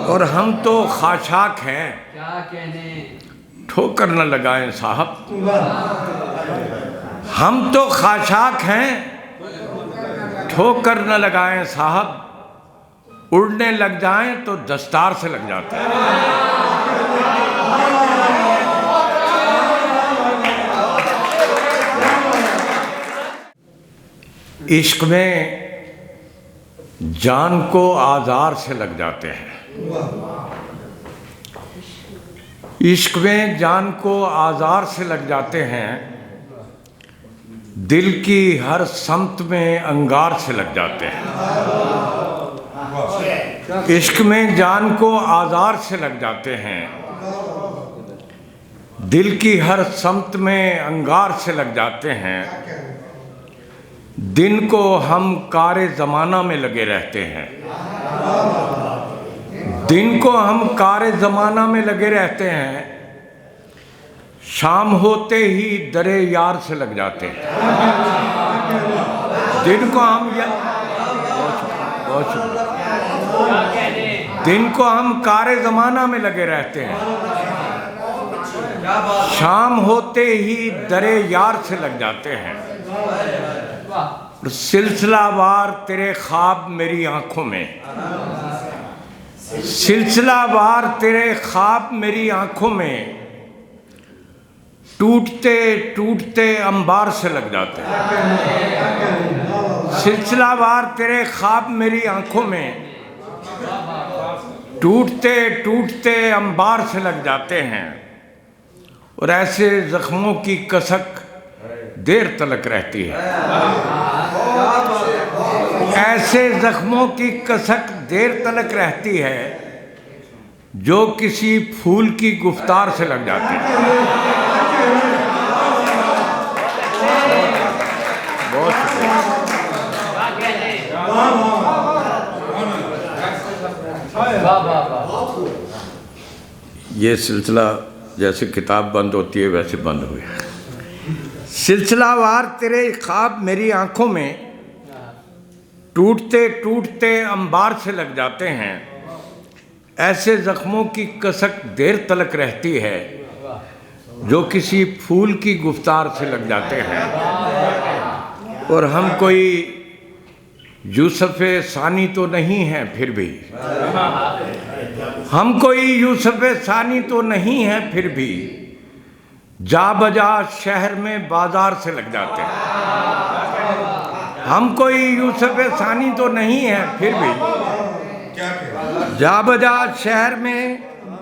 और हम तो खाशाक हैं, क्या कहने, ठोकर न लगाएं साहब। हम तो खाशाक हैं, ठोकर न लगाएं साहब। उड़ने लग जाएं तो दस्तार से लग जाते हैं। इश्क में जान को आजार से लग जाते हैं। इश्क में जान को आजार से लग जाते हैं। दिल की हर समत में अंगार से लग जाते हैं। इश्क में जान को आजार से लग जाते हैं। दिल की हर समत में अंगार से लग जाते हैं। दिन को हम कारे ज़माना में लगे रहते हैं। दिन को हम कारे ज़माना में लगे रहते हैं। शाम होते ही दरे यार से लग जाते हैं। दिन को हम दिन को हम कारे ज़माना में लगे रहते हैं। शाम होते ही दरे यार से लग जाते हैं। सिलसिलावार तेरे ख्वाब मेरी आंखों में, सिलसिलावार तेरे ख्वाब मेरी आंखों में, टूटते टूटते अंबार से लग जाते हैं। सिलसिलावार तेरे ख्वाब मेरी आंखों में, टूटते टूटते अंबार से लग जाते हैं। और ऐसे जख्मों की कसक देर तलक रहती है। ऐसे जख्मों की कसक देर तलक रहती है जो किसी फूल की गुफ्तार से लग जाती है। बहुत ये सिलसिला जैसे किताब बंद होती है वैसे बंद हुए। सिलसिलावार तेरे ख्वाब मेरी आंखों में, टूटते टूटते अंबार से लग जाते हैं। ऐसे जख्मों की कसक देर तलक रहती है जो किसी फूल की गुफ्तार से लग जाते हैं। और हम कोई यूसुफ सानी तो नहीं हैं, फिर भी हम कोई यूसुफ सानी तो नहीं हैं, फिर भी जा बजा शहर में बाजार से लग जाते हैं। हम कोई यूसुफ सानी तो नहीं है, फिर भी जा बजा शहर में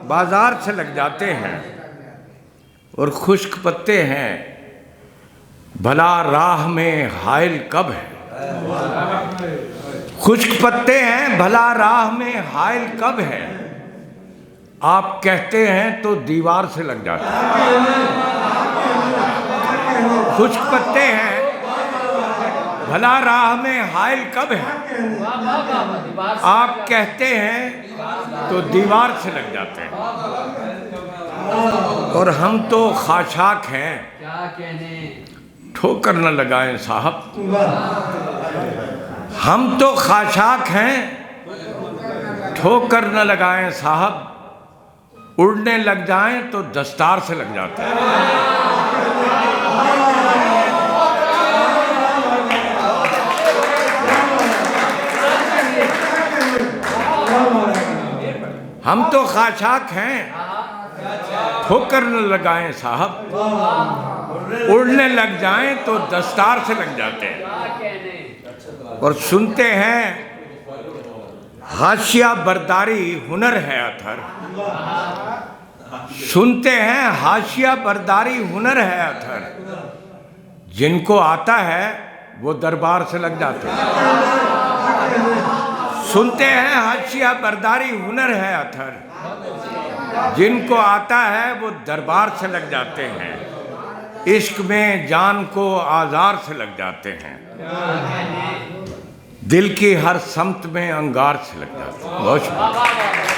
बाजार से लग जाते हैं। और खुश्क पत्ते हैं, भला राह में हायल कब है। खुश्क पत्ते हैं, भला राह में हायल कब है। आप कहते हैं तो दीवार से लग जाते हैं। खुश्क पत्ते हैं, भला राह में हायल कब है। आप कहते हैं तो दीवार से लग जाते हैं। और हम तो खाशाक हैं, क्या कहने, ठोकर न लगाएं साहब। हम तो खाशाक हैं, ठोकर न लगाएं साहब। उड़ने लग जाएं तो दस्तार से लग जाते हैं। हम तो खाशाक हैं, ठोकर न लगाएं साहब। उड़ने लग जाएं तो दस्तार से लग जाते हैं। और सुनते हैं हाशिया बरदारी हुनर है अथर। सुनते हैं हाशिया बरदारी हुनर है अथर। जिनको आता है वो दरबार से लग जाते हैं। सुनते हैं हाशिया बरदारी हुनर है अथर। जिनको आता है वो दरबार से लग जाते हैं। इश्क में जान को आजार से लग जाते हैं। दिल की हर समत में अंगार से लग जाते हैं। बहुत शुक्रिया।